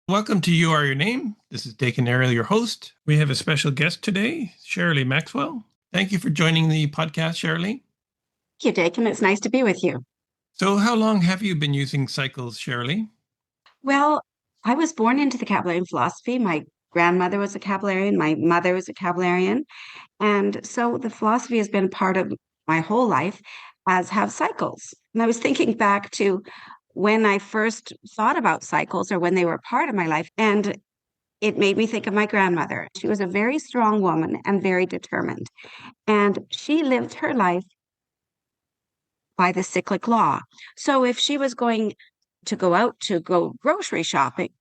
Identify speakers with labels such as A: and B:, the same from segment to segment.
A: Welcome to You Are Your Name. This is Daken Ariel, your host. We have a special guest today, Sharolie Maxwell. Thank you for joining the podcast, Sharolie.
B: Thank you, Daken. It's nice to be with you.
A: So, how long have you been using cycles, Sharolie?
B: Well, I was born into the Kabalarian philosophy. My grandmother was a Kabalarian, my mother was a Kabalarian. And so the philosophy has been part of my whole life, as have cycles. And I was thinking back to when I first thought about cycles or when they were part of my life. And it made me think of my grandmother. She was a very strong woman and very determined. And she lived her life by the cyclic law. So if she was going to go out to go grocery shopping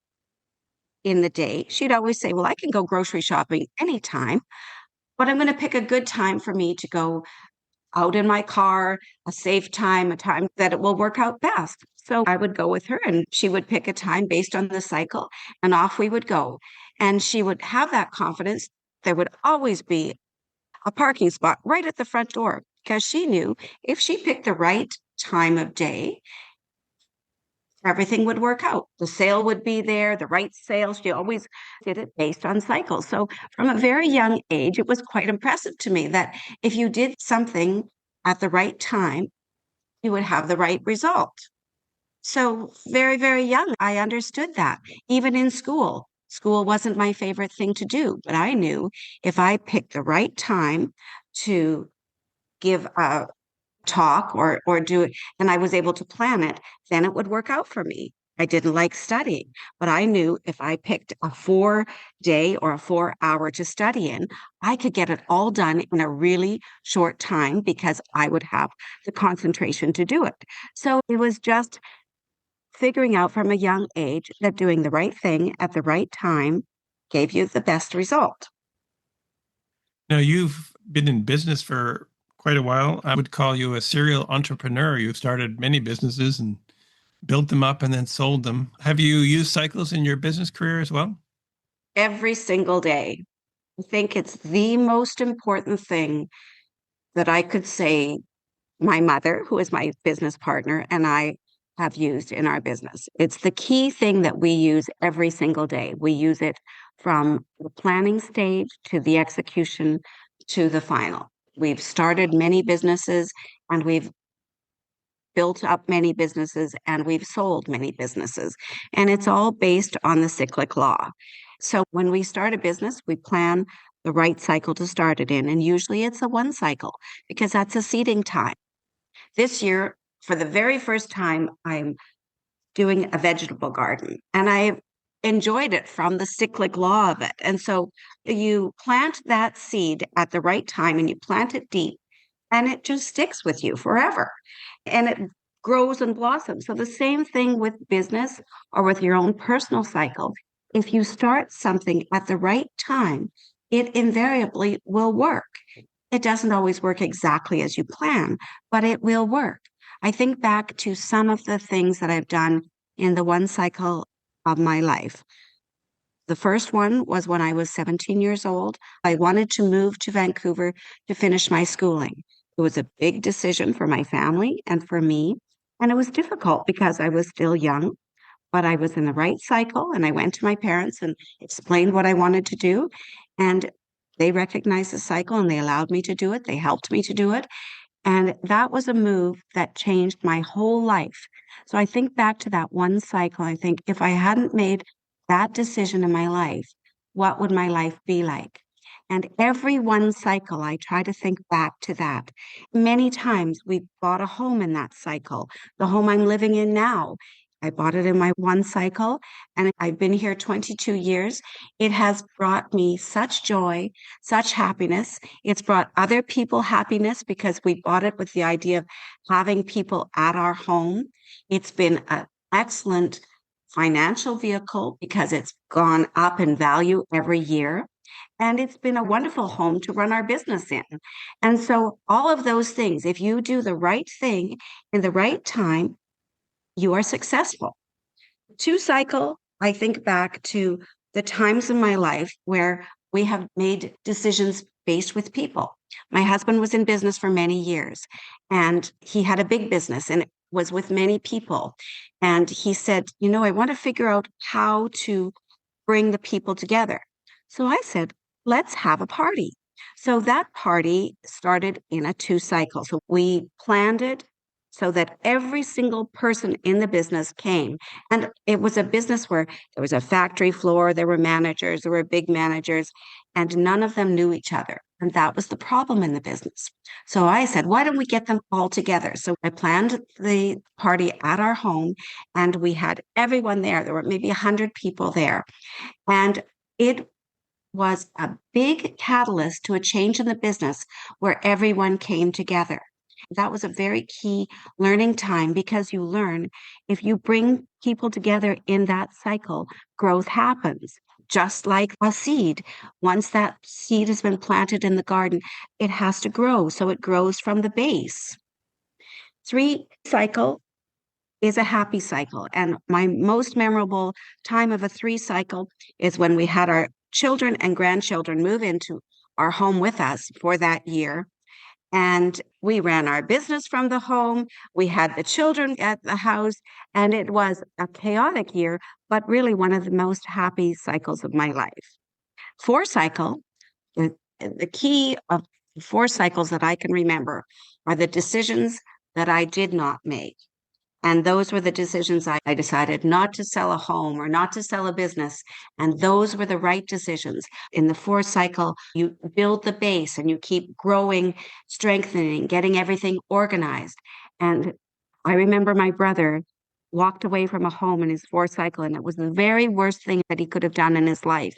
B: in the day, she'd always say, well, I can go grocery shopping anytime, but I'm going to pick a good time for me to go out in my car, a safe time, a time that it will work out best. So I would go with her and she would pick a time based on the cycle and off we would go. And she would have that confidence. There would always be a parking spot right at the front door because she knew if she picked the right time of day, everything would work out. The sale would be there, the right sale. She always did it based on cycles. So from a very young age, it was quite impressive to me that if you did something at the right time, you would have the right result. So very, very young, I understood that. Even in school, school wasn't my favorite thing to do, but I knew if I picked the right time to give a talk or do it and I was able to plan it, then it would work out for me. I didn't like studying, but I knew if I picked a 4 day or a 4 hour to study in, I could get it all done in a really short time because I would have the concentration to do it. So it was just figuring out from a young age that doing the right thing at the right time gave you the best result.
A: Now, you've been in business for quite a while. I would call you a serial entrepreneur. You've started many businesses and built them up and then sold them. Have you used cycles in your business career as well?
B: Every single day. I think it's the most important thing that I could say my mother, who is my business partner, and I have used in our business. It's the key thing that we use every single day. We use it from the planning stage to the execution to the final. We've started many businesses and we've built up many businesses and we've sold many businesses. And it's all based on the cyclic law. So when we start a business, we plan the right cycle to start it in. And usually it's a one cycle because that's a seeding time. This year, for the very first time, I'm doing a vegetable garden and I enjoyed it from the cyclic law of it. And so you plant that seed at the right time and you plant it deep and it just sticks with you forever and it grows and blossoms. So the same thing with business or with your own personal cycle. If you start something at the right time, it invariably will work. It doesn't always work exactly as you plan, but it will work. I think back to some of the things that I've done in the one cycle of my life. The first one was when I was 17 years old. I wanted to move to Vancouver to finish my schooling. It was a big decision for my family and for me. And it was difficult because I was still young, but I was in the right cycle. And I went to my parents and explained what I wanted to do. And they recognized the cycle and they allowed me to do it. They helped me to do it. And that was a move that changed my whole life. So I think back to that one cycle. I think if I hadn't made that decision in my life, what would my life be like? And every one cycle, I try to think back to that. Many times we bought a home in that cycle. The home I'm living in now, I bought it in my one cycle and I've been here 22 years. It has brought me such joy, such happiness. It's brought other people happiness because we bought it with the idea of having people at our home. It's been an excellent financial vehicle because it's gone up in value every year. And it's been a wonderful home to run our business in. And so, all of those things, if you do the right thing in the right time, you are successful. To cycle, I think back to the times in my life where we have made decisions based with people. My husband was in business for many years and he had a big business and was with many people. And he said, I want to figure out how to bring the people together. So I said, let's have a party. So that party started in a 2 cycle. So we planned it so that every single person in the business came. And it was a business where there was a factory floor, there were managers, there were big managers, and none of them knew each other. And that was the problem in the business. So I said, why don't we get them all together? So I planned the party at our home, and we had everyone there. There were maybe 100 people there. And it was a big catalyst to a change in the business where everyone came together. That was a very key learning time because you learn if you bring people together in that cycle, growth happens. Just like a seed, once that seed has been planted in the garden, it has to grow. So it grows from the base. 3 cycle is a happy cycle. And my most memorable time of a 3 cycle is when we had our children and grandchildren move into our home with us for that year. And we ran our business from the home. We had the children at the house, and it was a chaotic year, but really one of the most happy cycles of my life. 4 cycle, the key of 4 cycles that I can remember are the decisions that I did not make. And those were the decisions I decided not to sell a home or not to sell a business. And those were the right decisions. In the 4 cycle, you build the base and you keep growing, strengthening, getting everything organized. And I remember my brother walked away from a home in his 4 cycle, and it was the very worst thing that he could have done in his life.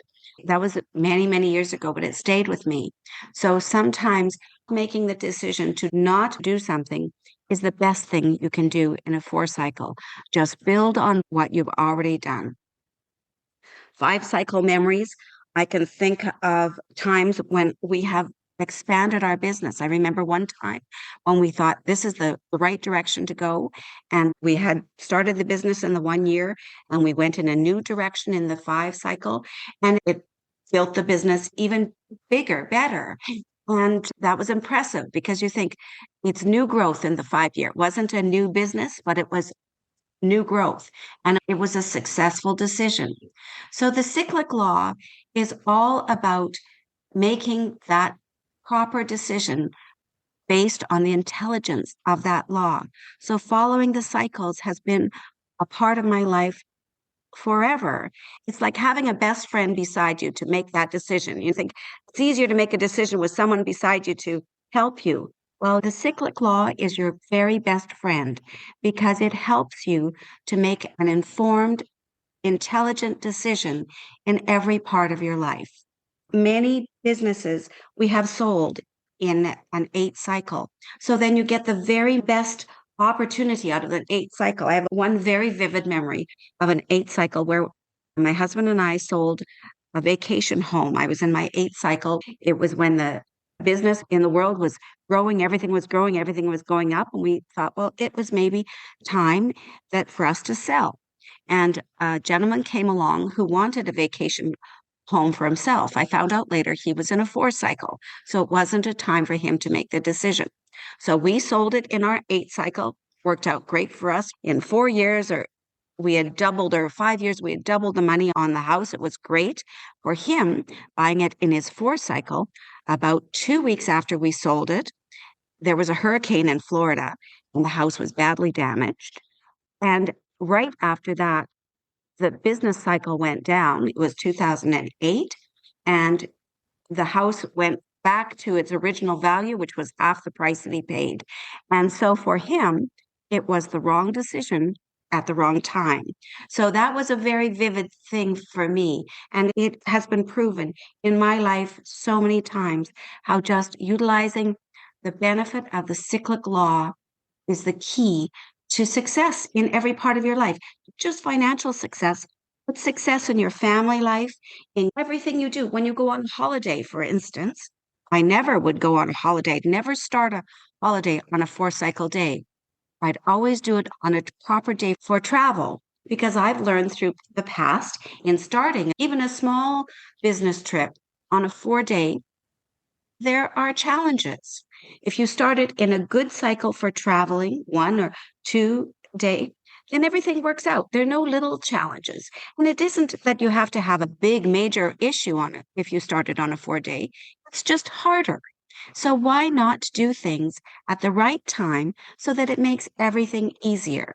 B: That was many, many years ago, but it stayed with me. So sometimes making the decision to not do something is the best thing you can do in a 4 cycle. Just build on what you've already done. 5 cycle memories, I can think of times when we have expanded our business. I remember one time when we thought this is the right direction to go. And we had started the business in the 1 year, and we went in a new direction in the 5 cycle, and it built the business even bigger, better. And that was impressive because you think it's new growth in the 5 year. It wasn't a new business, but it was new growth. And it was a successful decision. So the cyclic law is all about making that proper decision based on the intelligence of that law. So following the cycles has been a part of my life forever. It's like having a best friend beside you to make that decision. You think it's easier to make a decision with someone beside you to help you. Well, the cyclic law is your very best friend because it helps you to make an informed, intelligent decision in every part of your life. Many businesses we have sold in an 8 cycle. So then you get the very best opportunity out of an 8 cycle. I have one very vivid memory of an 8 cycle where my husband and I sold a vacation home. I was in my 8 cycle. It was when the business in the world was growing, everything was growing, everything was going up. And we thought, well, it was maybe time that for us to sell. And a gentleman came along who wanted a vacation home for himself. I found out later he was in a 4 cycle. So it wasn't a time for him to make the decision. So we sold it in our 8 cycle, worked out great for us. In 4 years, or we had doubled, or 5 years, we had doubled the money on the house. It was great for him buying it in his 4 cycle. About 2 weeks after we sold it, there was a hurricane in Florida and the house was badly damaged. And right after that, the business cycle went down. It was 2008, and the house went back to its original value, which was half the price that he paid. And so for him, it was the wrong decision at the wrong time. So that was a very vivid thing for me. And it has been proven in my life so many times how just utilizing the benefit of the cyclic law is the key to success in every part of your life, just financial success, but success in your family life, in everything you do. When you go on holiday, for instance, I never would go on a holiday, never start a holiday on a 4 cycle day. I'd always do it on a proper day for travel because I've learned through the past in starting even a small business trip on a 4 day, there are challenges. If you started in a good cycle for traveling, 1 or 2 day, then everything works out. There are no little challenges. And it isn't that you have to have a big major issue on it if you started on a 4 day. It's just harder. So why not do things at the right time so that it makes everything easier?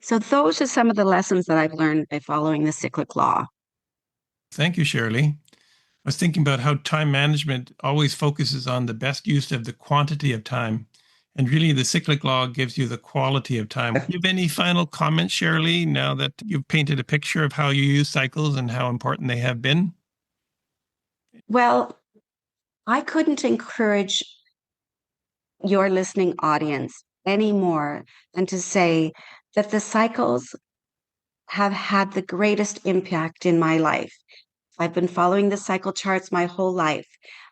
B: So those are some of the lessons that I've learned by following the cyclic law.
A: Thank you, Sharolie. I was thinking about how time management always focuses on the best use of the quantity of time. And really, the cyclic law gives you the quality of time. Do you have any final comments, Sharolie, now that you've painted a picture of how you use cycles and how important they have been?
B: Well, I couldn't encourage your listening audience any more than to say that the cycles have had the greatest impact in my life. I've been following the cycle charts my whole life,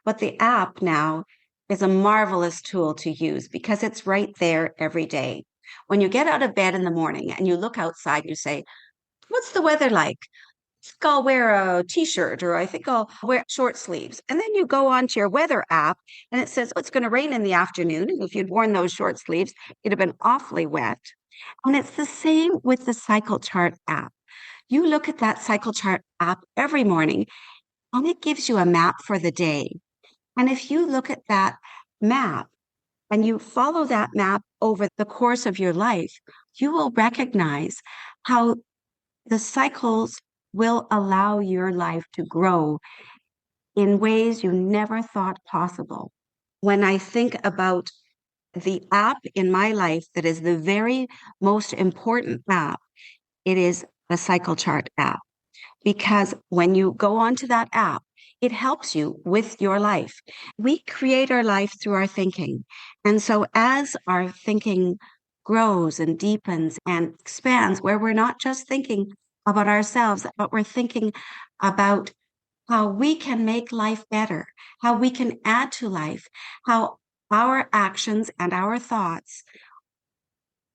B: but the app now is a marvelous tool to use because it's right there every day. When you get out of bed in the morning and you look outside, you say, what's the weather like? I think I'll wear a t-shirt or I think I'll wear short sleeves. And then you go onto your weather app and it says, oh, it's going to rain in the afternoon. And if you'd worn those short sleeves, it'd have been awfully wet. And it's the same with the cycle chart app. You look at that cycle chart app every morning and it gives you a map for the day. And if you look at that map and you follow that map over the course of your life, you will recognize how the cycles will allow your life to grow in ways you never thought possible. When I think about the app in my life that is the very most important app, it is the cycle chart app. Because when you go onto that app, it helps you with your life. We create our life through our thinking. And so as our thinking grows and deepens and expands, where we're not just thinking about ourselves, but we're thinking about how we can make life better, how we can add to life, how our actions and our thoughts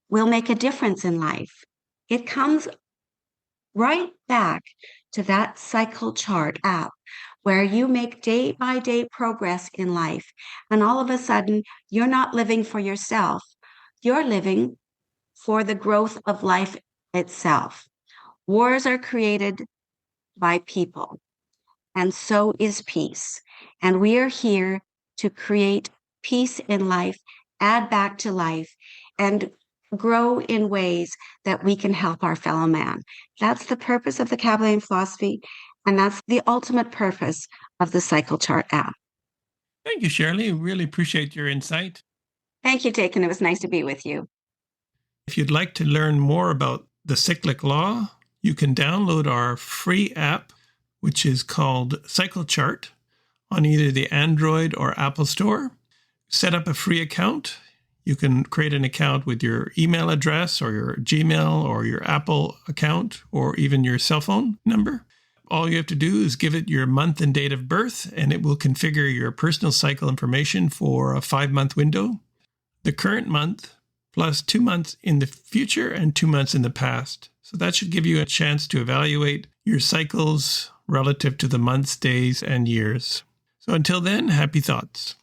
B: will make a difference in life. It comes right back to that cycle chart app where you make day by day progress in life. And all of a sudden, you're not living for yourself, you're living for the growth of life itself. Wars are created by people, and so is peace. And we are here to create peace in life, add back to life, and grow in ways that we can help our fellow man. That's the purpose of the Kabalarian philosophy, and that's the ultimate purpose of the Cycle Chart app.
A: Thank you, Sharolie. Really appreciate your insight.
B: Thank you, Daken. It was nice to be with you.
A: If you'd like to learn more about the cyclic law, you can download our free app, which is called Cycle Chart, on either the Android or Apple Store. Set up a free account. You can create an account with your email address or your Gmail or your Apple account or even your cell phone number. All you have to do is give it your month and date of birth, and it will configure your personal cycle information for a 5-month window. The current month plus 2 months in the future and 2 months in the past. So that should give you a chance to evaluate your cycles relative to the months, days, and years. So until then, happy thoughts.